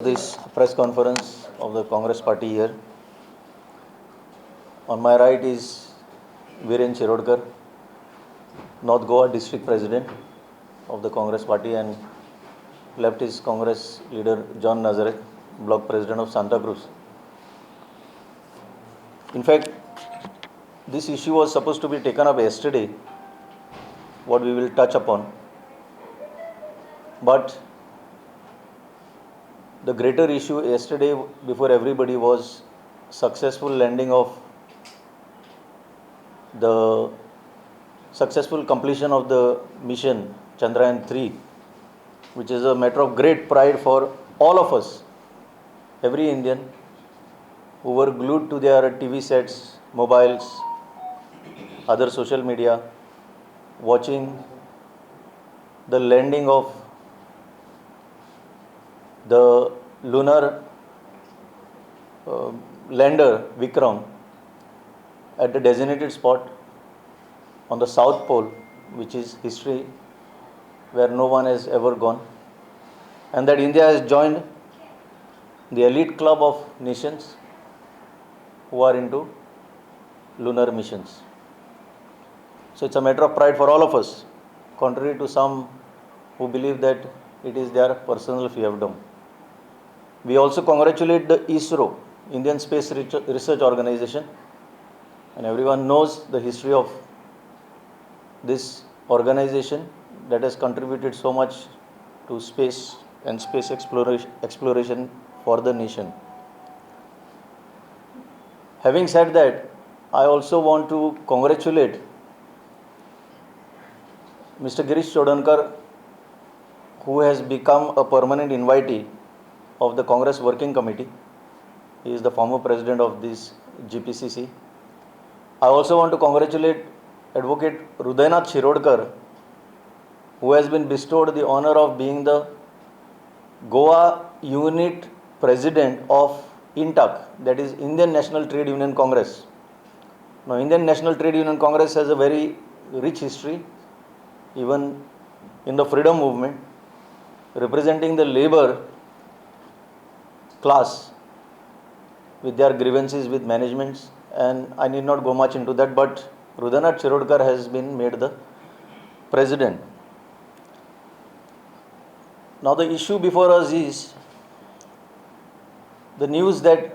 This press conference of the Congress party here. On my right is Viren Chirodkar, North Goa district president of the Congress party, and left is Congress leader John Nazareth, block president of Santa Cruz. In fact, this issue was supposed to be taken up yesterday, what we will touch upon. But the greater issue yesterday before everybody was successful landing of the successful completion of the mission Chandrayaan 3, which is a matter of great pride for all of us, every Indian who were glued to their TV sets, mobiles, other social media, watching the landing of the lunar lander Vikram at the designated spot on the South Pole, which is history where no one has ever gone, and that India has joined the elite club of nations who are into lunar missions. So it's a matter of pride for all of us, contrary to some who believe that it is their personal fiefdom. We also congratulate the ISRO, Indian Space Research Organization, and everyone knows the history of this organization that has contributed so much to space and space exploration for the nation. Having said that, I also want to congratulate Mr. Girish Chodankar, who has become a permanent invitee of the Congress Working Committee. He is the former president of this GPCC. I also want to congratulate Advocate Hridaynath Shirodkar, who has been bestowed the honor of being the Goa Unit President of INTAC, that is Indian National Trade Union Congress. Now, Indian National Trade Union Congress has a very rich history, even in the freedom movement, representing the labor class with their grievances with managements, and I need not go much into that, but Hridaynath Shirodkar has been made the president. Now the issue before us is the news that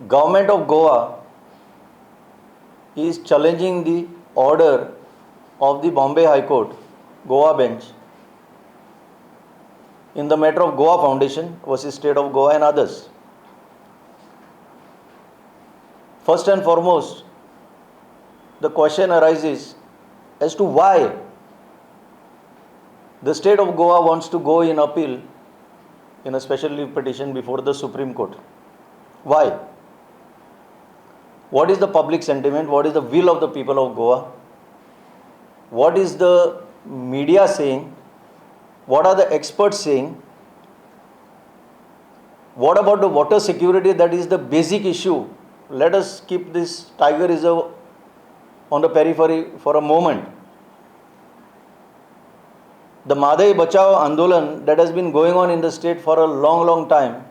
government of Goa is challenging the order of the Bombay High Court, Goa bench, in the matter of Goa Foundation versus State of Goa and others. First and foremost, the question arises as to why the State of Goa wants to go in appeal in a special leave petition before the Supreme Court. Why? What is the public sentiment? What is the will of the people of Goa? What is the media saying? What are the experts saying? What about the water security? That is the basic issue. Let us keep this tiger reserve on the periphery for a moment. The Madai Bachao Andolan that has been going on in the state for a long time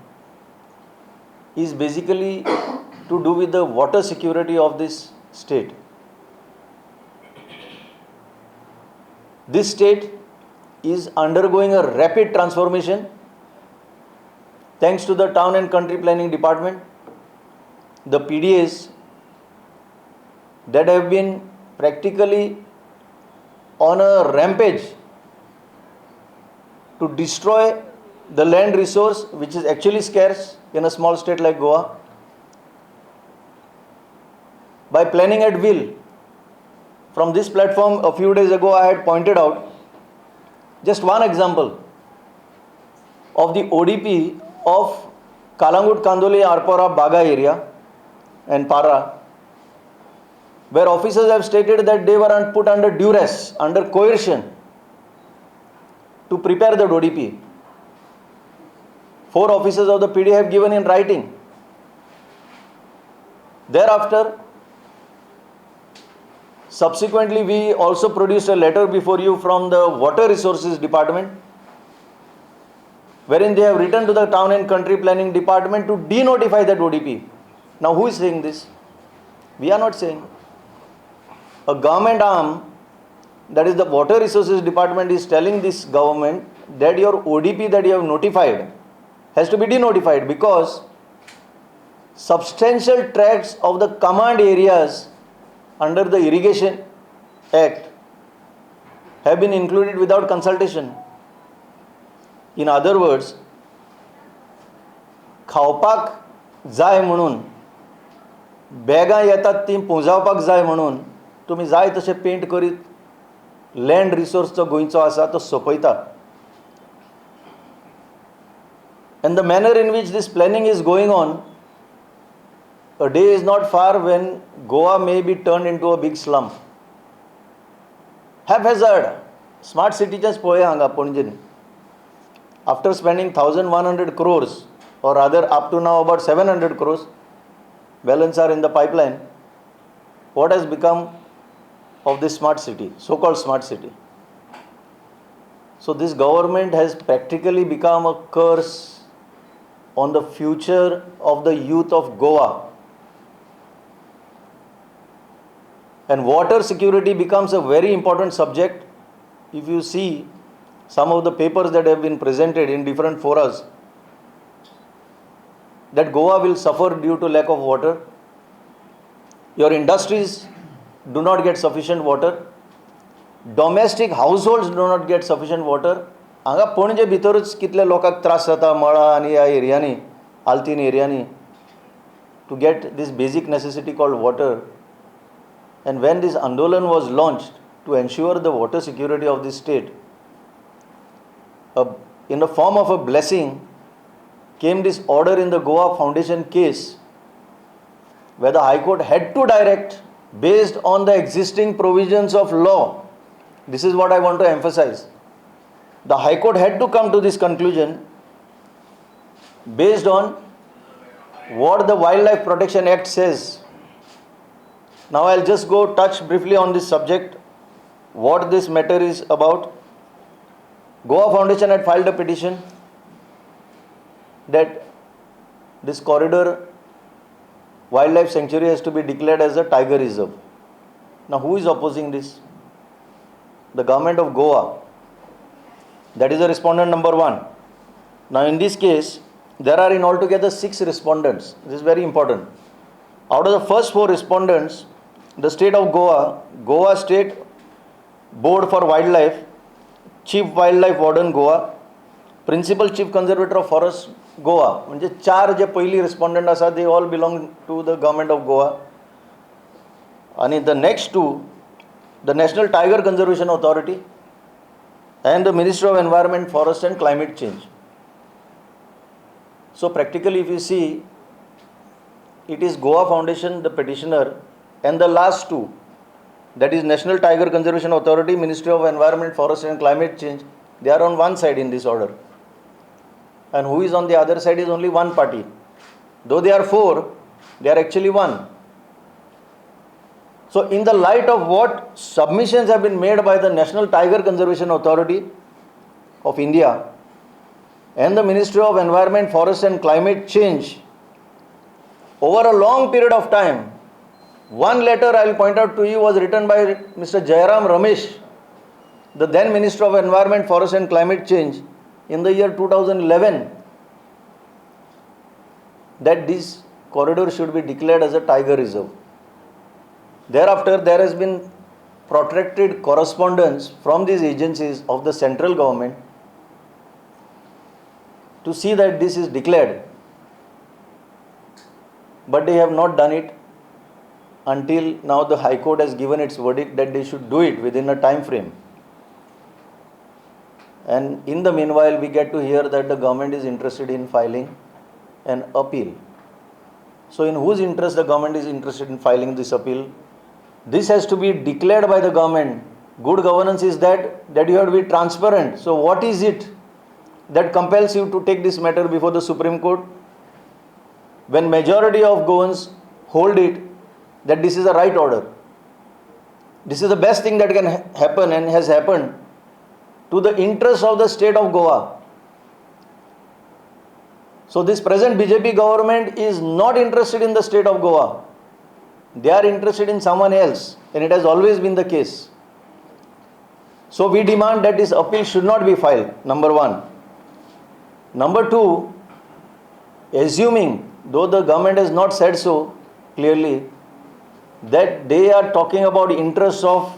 is basically to do with the water security of this state. This state is undergoing a rapid transformation thanks to the Town and Country Planning Department, the PDAs that have been practically on a rampage to destroy the land resource, which is actually scarce in a small state like Goa, by planning at will. From this platform a few days ago I had pointed out just one example of the ODP of Kalangut, Kandoli, Arpora, Baga area and Para, where officers have stated that they were put under duress, under coercion to prepare the ODP. 4 officers of the PD have given in writing. Thereafter, subsequently, we also produced a letter before you from the Water Resources Department, wherein they have written to the town and country planning department to denotify that ODP. Now who is saying this? We are not saying. A government arm, that is the water resources department, is telling this government that your ODP that you have notified has to be denotified because substantial tracts of the command areas under the Irrigation Act have been included without consultation. In other words, खावपाक जाय म्हणून बॅगां येतात ती पोंजावपाक जाय म्हणून तुम्ही जाय तशें पेंट करीत लँड रिसोर्स जो गोंयचो आसा तो सोंपयता. And the manner in which this planning is going on, a day is not far when Goa may be turned into a big slum. Haphazard. Smart cities पळय हांगा पणजेन. After spending 1,100 crores, or rather up to now about 700 crores, balance are in the pipeline. What has become of this smart city, so-called smart city? So this government has practically become a curse on the future of the youth of Goa. And water security becomes a very important subject. If you see some of the papers that have been presented in different forums, that Goa will suffer due to lack of water. Your industries do not get sufficient water. Domestic households do not get sufficient water. हांगा पणजे भितरूच कितले लोकांक त्रास जाता मळा आनी ह्या एरियांनी, आल्तीन एरियांनी, to get this basic necessity called water. And when this Andolan was launched to ensure the water security of the state, in the form of a blessing came this order in the Goa Foundation case, where the High Court had to direct based on the existing provisions of law. This is what I want to emphasize. The High Court had to come to this conclusion based on what the Wildlife Protection Act says. Now I'll just go touch briefly on this subject, what this matter is about. Goa Foundation had filed a petition that this corridor wildlife sanctuary has to be declared as a tiger reserve. Now who is opposing this? The government of Goa. That is the respondent number 1. Now in this case, there are in altogether 6 respondents. This is very important. Out of the first 4 respondents, the state of Goa, Goa State Board for Wildlife, Chief Wildlife Warden Goa, Principal Chief Conservator of Forest Goa, म्हणजे 4 जे पहिली respondent आसा, they all belong to the government of Goa. And the next 2, the National Tiger Conservation Authority and the Ministry of Environment, Forest and Climate Change. So practically if you see, it is Goa Foundation, the petitioner, and the last 2, that is National Tiger Conservation Authority, Ministry of Environment, Forest and Climate Change, they are on one side in this order. And who is on the other side is only one party. Though they are 4, they are actually 1. So in the light of what submissions have been made by the National Tiger Conservation Authority of India and the Ministry of Environment, Forest and Climate Change, over a long period of time, one letter I will point out to you was written by Mr. Jairam Ramesh, the then Minister of Environment, Forest and Climate Change, in the year 2011, that this corridor should be declared as a tiger reserve. Thereafter, there has been protracted correspondence from these agencies of the central government to see that this is declared. But they have not done it until now. The High Court has given its verdict that they should do it within a time frame. And in the meanwhile, we get to hear that the government is interested in filing an appeal. So in whose interest the government is interested in filing this appeal? This has to be declared by the government. Good governance is that you have to be transparent. So what is it that compels you to take this matter before the Supreme Court? When majority of Goans hold it that this is a right order. This is the best thing that can happen and has happened to the interest of the state of Goa. So this present BJP government is not interested in the state of Goa. They are interested in someone else, and it has always been the case. So we demand that this appeal should not be filed, number one. Number two, assuming, though the government has not said so clearly, that they are talking about interests of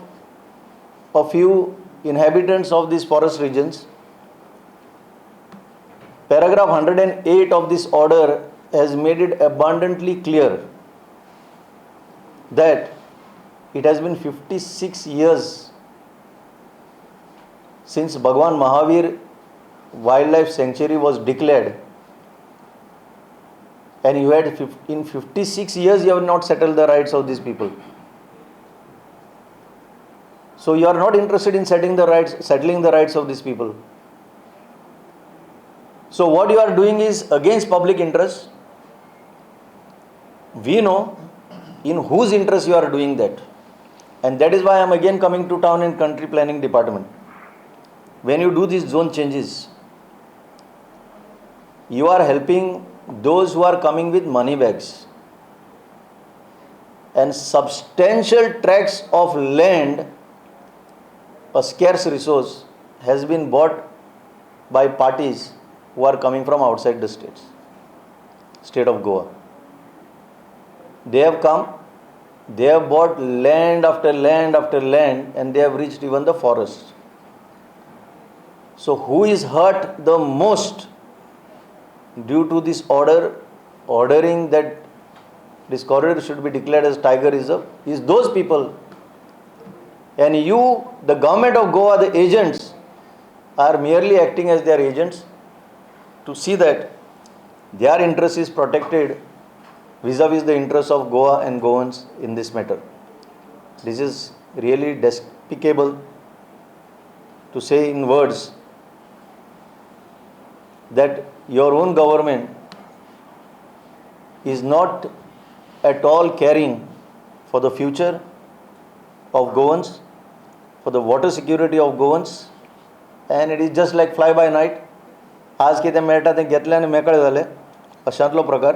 a few inhabitants of these forest regions, paragraph 108 of this order has made it abundantly clear that it has been 56 years since Bhagwan Mahavir Wildlife Sanctuary was declared, and you had in 56 years you have not settled the rights of these people. So you are not interested in settling the rights of these people. So what you are doing is against public interest. We know in whose interest you are doing that. And that is why I am again coming to Town and Country Planning Department. When you do these zone changes, you are helping those who are coming with money bags. And substantial tracts of land, a scarce resource, has been bought by parties who are coming from outside the state of Goa. They have come, they have bought land after land after land, and they have reached even the forest. So who is hurt the most due to this ordering that this corridor should be declared as tiger reserve is those people. And you, the government of Goa, the agents, are merely acting as their agents to see that their interest is protected vis-a-vis the interests of Goa and Goans in this matter. This is really despicable to say in words that your own government is not at all caring for the future of Goans, for the water security of Goans, and it is just like fly by night. आज कितें मेळटा तें घेतलें आनी मेकळे जाले, अशांतलो प्रकार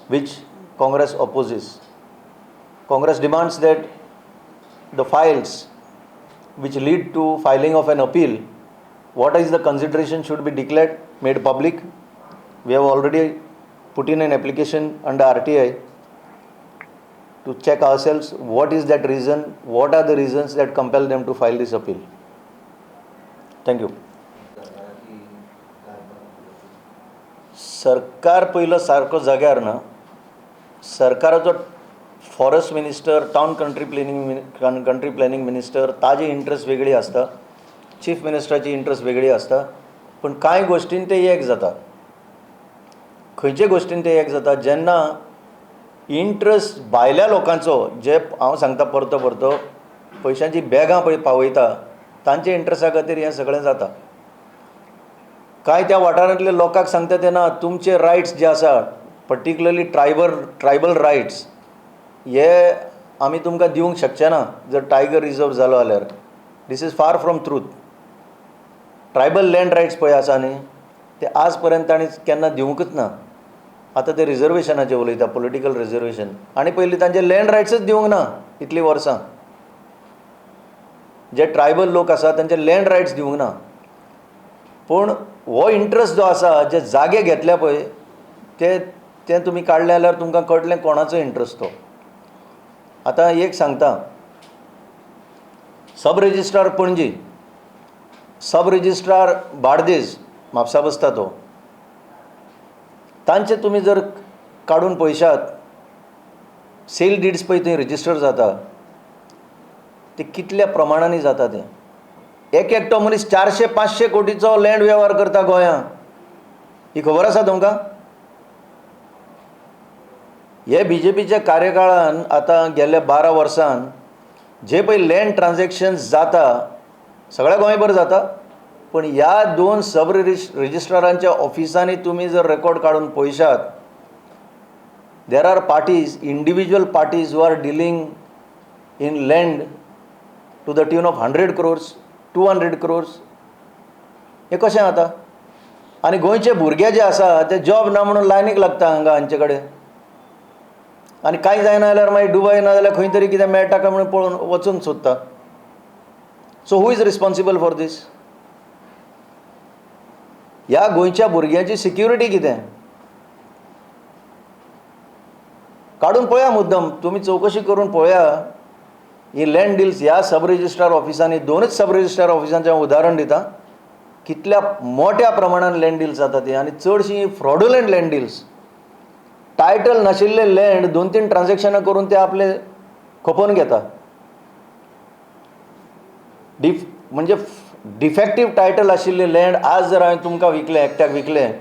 which Congress opposes. Congress demands that the files which lead to filing of an appeal, what is the consideration should be declared, made public. We have already put in an application under RTI to check ourselves what is that reason, what are the reasons that compel them to file this appeal. Thank you. सरकार पयलो सारको जाग्यार ना. सरकाराचो forest minister, town country planning minister, ताजी interest वेगळी आसता, chief मिनिस्टराची interest वेगळी आसता, पण कांय गोश्टीन ते एक जाता. खंयचे गोश्टीन ते एक जाता जेन्ना इंट्रस्ट भायल्या लोकांचो, जे हांव सांगता परतो परतो पयशांची बॅगां पळय पावयता, तांचे इंट्रस्टा खातीर हें सगळें जाता. कांय त्या वाठारांतल्या लोकांक सांगता तेन्ना तुमचे रायट्स जे आसा, पर्टिक्युलरली ट्रायबल रायट्स, हे आमी तुमकां दिवंक शकचे ना जर टायगर रिजर्व जालो जाल्यार. This is far from truth. Tribal land rights पळय आसा न्ही, ते आज पर्यंत तांणी केन्ना दिवंकच ना. आतां ते रिजर्वेशनाचेर उलयता, पॉलिटिकल रिजर्वेशन, आनी पयलीं तांचे लँड रायट्सच दिवंक ना इतलीं वर्सां. जे ट्रायबल लोक आसा तांचे लँड रायट्स दिवंक ना. पूण हो इंट्रस्ट जो आसा, जे जागे घेतल्या पळय ते तुमी काडले जाल्यार तुमकां कळटलें कोणाचो इंट्रस्ट तो. आतां एक सांगता, सब रेजिस्ट्रार पणजी, सब रेजिस्ट्रार बार्देज, म्हापसा बसता तो, तांचे तुमी जर काडून पळयशात, सेल डिड्स पळय थंय रेजिस्टर जाता, ते कितल्या प्रमाणांनी जाता तें. एक एकटो मनीस 400-500 कोटीचो लँड वेव्हार करता गोंयांत. ही खबर आसा तुमकां? हे बीजेपीच्या कार्यकाळान आतां गेल्ल्या 12 वर्सान जे पळय लँड ट्रान्झॅक्शन्स जाता, सगळ्या गोंयभर जाता, पण ह्या 2 सब रेजिस्ट्रारांच्या ऑफिसांनी तुमी जर रेकॉर्ड काडून पळयशात, there are parties, individual parties who are dealing in land to the tune of 100 crores, 200 crores. हे कशें जाता? आनी गोंयचे भुरगे जे आसा ते जॉब ना म्हणून लायनीक लागता हांगा हांचे कडेन आनी कांय जायना जाल्यार मागीर दुबय ना जाल्यार खंय तरी कितें मेळटा काय म्हणून पळोवन वचून सोदता सो हू इज रिस्पॉन्सिबल फॉर दीस ह्या गोंयच्या भुरग्यांची सिक्युरिटी कितें काडून पळया मुद्दम तुमी चवकशी करून पळया ही लँड डिल्स ह्या सब रजिस्ट्रार ऑफिसांनी दोनच सब रजिस्ट्रार ऑफिसांचें हांव उदाहरण दिता कितल्या मोठ्या प्रमाणात लँड डिल्स जाता ती आनी चडशी फ्रॉडुलंट लँड डिल्स टायटल नाशिल्ले लँड 2-3 ट्रान्झॅक्शनां करून ते आपले खपोवन घेता म्हणजे डिफेक्टीव टायटल आशिल्ले लँड आज जर हांवें तुमकां विकलें एकट्याक विकलें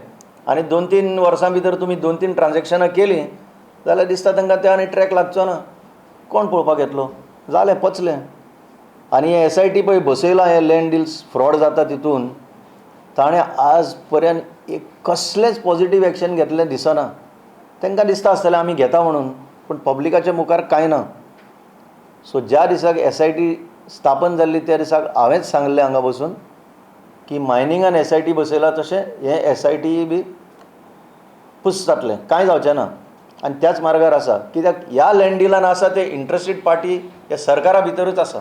आनी 2-3 वर्सां भितर तुमी 2-3 ट्रान्झॅक्शनां केलीं जाल्यार दिसता तांकां ते आनी ट्रॅक लागचो ना कोण पळोवपाक येतलो जालें पचलें आनी हे SIT पळय बसयलां हे लँड डिल्स फ्रॉड जाता तितून ताणें आज पर्यंत एक कसलेंच पॉझिटीव एक्शन घेतलें दिसना तांकां दिसता आसतलें आमी घेता म्हणून पूण पब्लिकाच्या मुखार कांय ना सो ज्या दिसाक SIT स्थापन जाल्ली त्या दिसाक हांवेंच सांगलें हांगा बसून की मायनिंगान SIT बसयला तशें हें SIT बी पुस जातलें कांय जावचें ना आनी त्याच मार्गार आसा कित्याक ह्या लँड डिलान आसा ते इंट्रस्टेड पार्टी ह्या सरकारा भितरूच आसा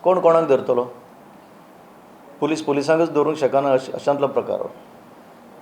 कोण कोणाक धरतलो पुलिसांकच धरूंक शकना अशांतलो प्रकार